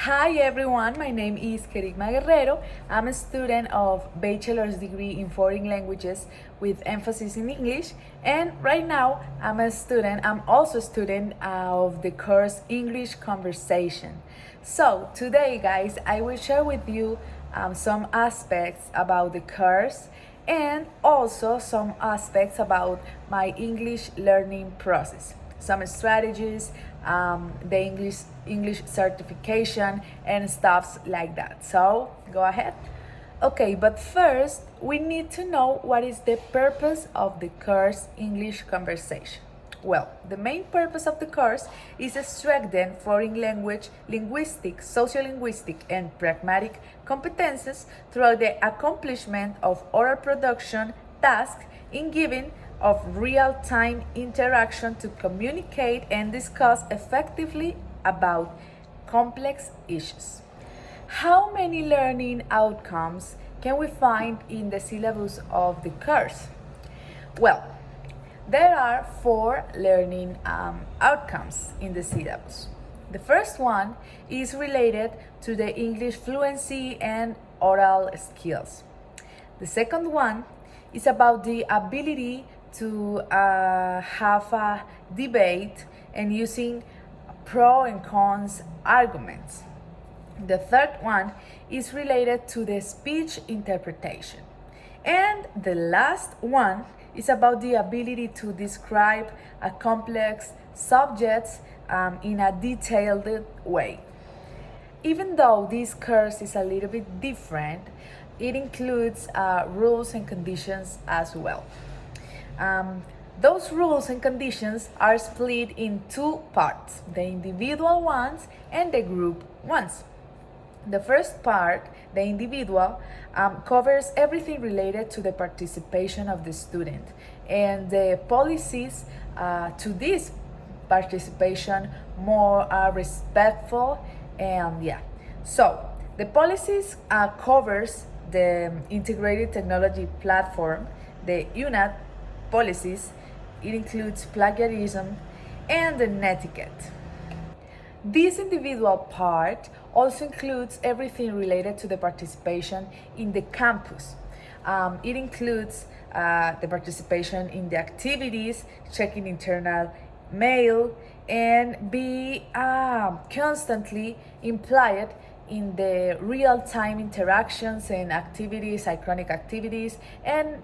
Hi everyone, my name is Kerigma Guerrero. I'm a student of bachelor's degree in foreign languages with emphasis in English, and right now I'm also a student of the course English Conversation. So today guys, I will share with you some aspects about the course and also some aspects about my English learning process, some strategies, the English certification and stuffs like that. So go ahead. Okay, but first we need to know what is the purpose of the course English Conversation. Well, the main purpose of the course is to strengthen foreign language, linguistic, sociolinguistic, and pragmatic competences through the accomplishment of oral production tasks in giving of real-time interaction to communicate and discuss effectively about complex issues. How many learning outcomes can we find in the syllabus of the course? Well, there are four learning outcomes in the syllabus. The first one is related to the English fluency and oral skills. The second one is about the ability to have a debate and using pro and cons arguments. The third one is related to the speech interpretation. And the last one is about the ability to describe a complex subjects in a detailed way. Even though this course is a little bit different, it includes rules and conditions as well. Those rules and conditions are split in two parts, the individual ones and the group ones. The first part, the individual, covers everything related to the participation of the student and the policies to this participation more respectful and So the policies covers the integrated technology platform, the UNAT policies. It includes plagiarism and the netiquette. This individual part also includes everything related to the participation in the campus. It includes the participation in the activities, checking internal mail, and be constantly implied in the real-time interactions and activities, synchronic activities, and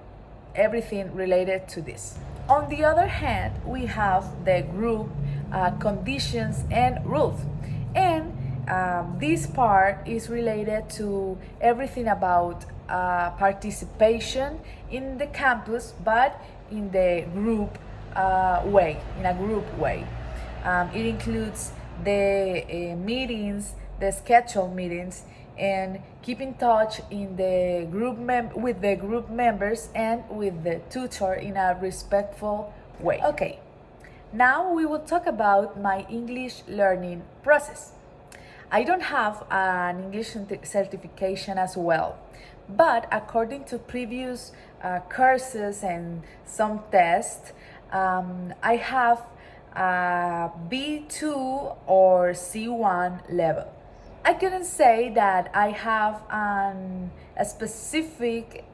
everything related to this. On the other hand, we have the group conditions and rules. And this part is related to everything about participation in the campus, but in the group way, in a group way. It includes the meetings, the scheduled meetings, and keep in touch in the with the group members and with the tutor in a respectful way. Okay, now we will talk about my English learning process. I don't have an English certification as well, but according to previous courses and some tests, I have a B2 or C1 level. I couldn't say that I have a specific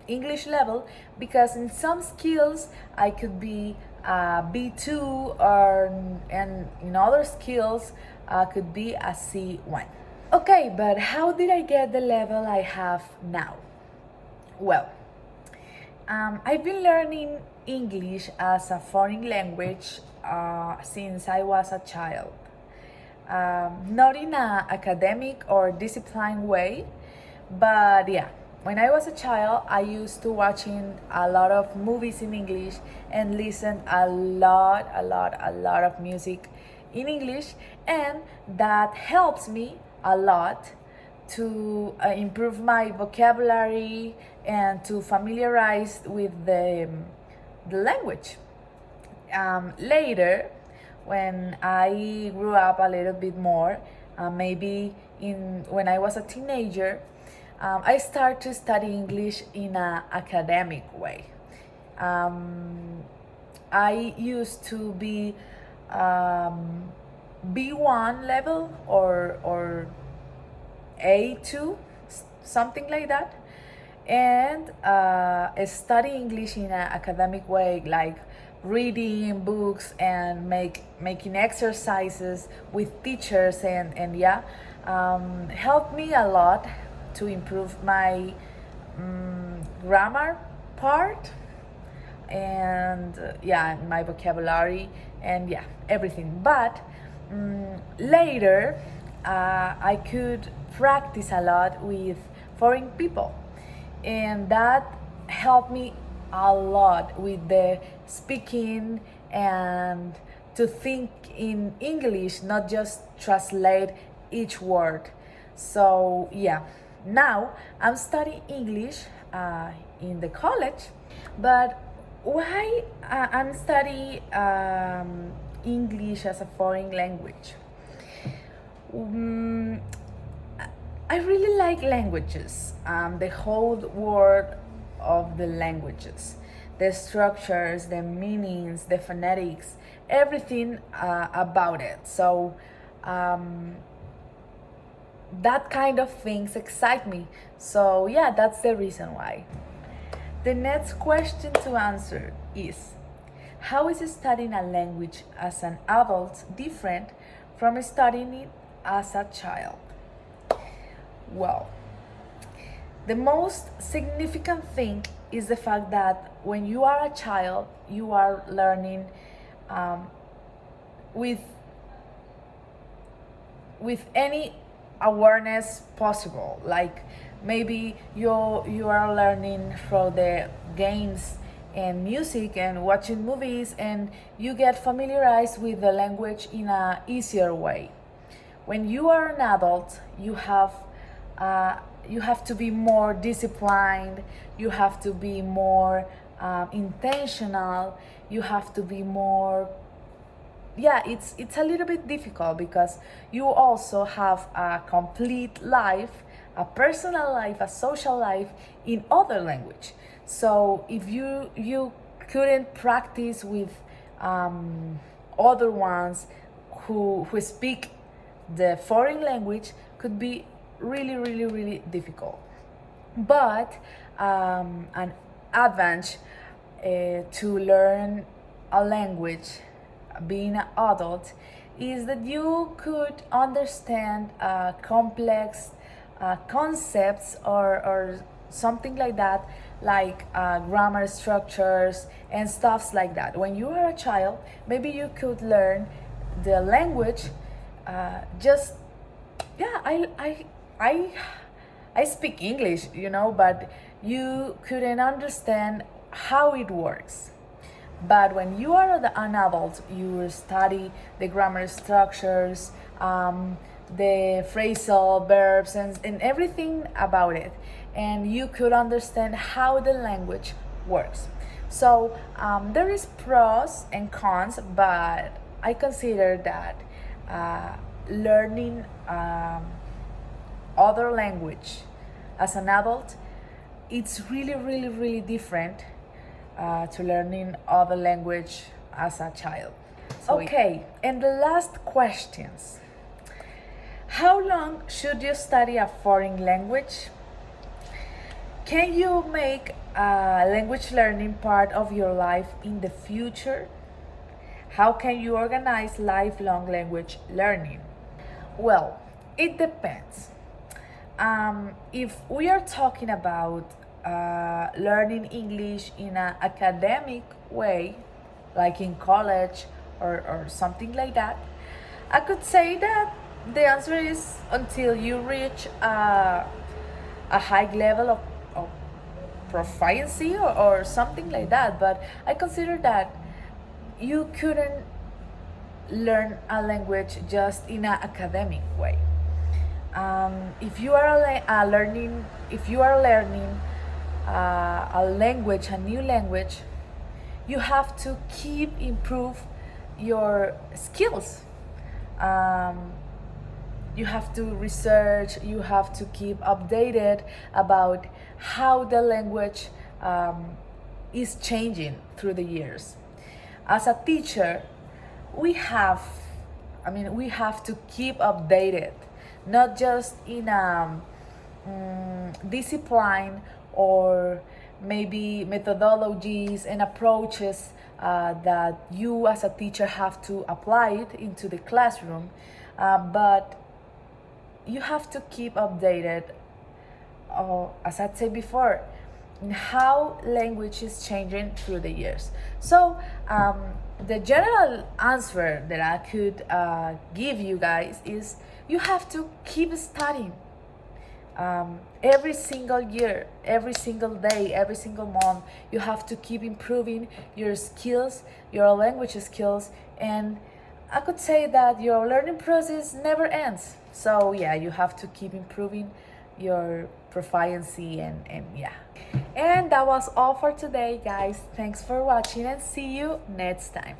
English level because in some skills I could be B2 and in other skills could be a C1. Okay, but how did I get the level I have now? Well, I've been learning English as a foreign language since I was a child. Not in an academic or disciplined way, but when I was a child, I used to watching a lot of movies in English and listen a lot of music in English, and that helps me a lot to improve my vocabulary and to familiarize with the language. Later, when I grew up a little bit more, maybe when I was a teenager, I started to study English in an academic way. I used to be B1 level or A2, something like that, and study English in an academic way, like reading books and making exercises with teachers, and yeah, helped me a lot to improve my grammar part, and yeah, my vocabulary, and yeah, everything. But later I could practice a lot with foreign people, and that helped me a lot with the speaking and to think in English, not just translate each word. So yeah, now I'm studying English in the college. But why I'm studying English as a foreign language? Um, I really like languages, the whole world of the languages, the structures, the meanings, the phonetics, everything about it. So that kind of things excite me. So yeah, that's the reason why. The next question to answer is, how is studying a language as an adult different from studying it as a child? Well, the most significant thing is the fact that when you are a child, you are learning with any awareness possible. Like maybe you are learning through the games and music and watching movies, and you get familiarized with the language in a easier way. When you are an adult, you have to be more disciplined, you have to be more intentional, you have to be more, yeah, it's a little bit difficult because you also have a complete life, a personal life, a social life in other language. So if you couldn't practice with other ones who speak the foreign language, could be really really really difficult. But an advantage to learn a language being an adult is that you could understand complex concepts or something like that, like grammar structures and stuffs like that. When you are a child, maybe you could learn the language just, yeah, I speak English, but you couldn't understand how it works. But when you are an adult, you study the grammar structures, the phrasal verbs, and everything about it. And you could understand how the language works. So there is pros and cons, but I consider that learning other language as an adult, it's really, really, really different to learning other language as a child. So okay, and the last questions. How long should you study a foreign language? Can you make language learning part of your life in the future? How can you organize lifelong language learning? Well, it depends. If we are talking about learning English in an academic way, like in college or something like that, I could say that the answer is until you reach a high level of proficiency or something like that. But I consider that you couldn't learn a language just in an academic way. If you are learning a language, a new language, you have to keep improve your skills. You have to research, you have to keep updated about how the language is changing through the years. As a teacher, we have I mean, we have to keep updated, not just in a discipline or maybe methodologies and approaches that you as a teacher have to apply it into the classroom, but you have to keep updated, as I said before, in how language is changing through the years. So the general answer that I could give you guys is you have to keep studying. Every single year, every single day, every single month, you have to keep improving your skills, your language skills, and I could say that your learning process never ends. So yeah, you have to keep improving your proficiency and yeah. And that was all for today, guys. Thanks for watching and see you next time.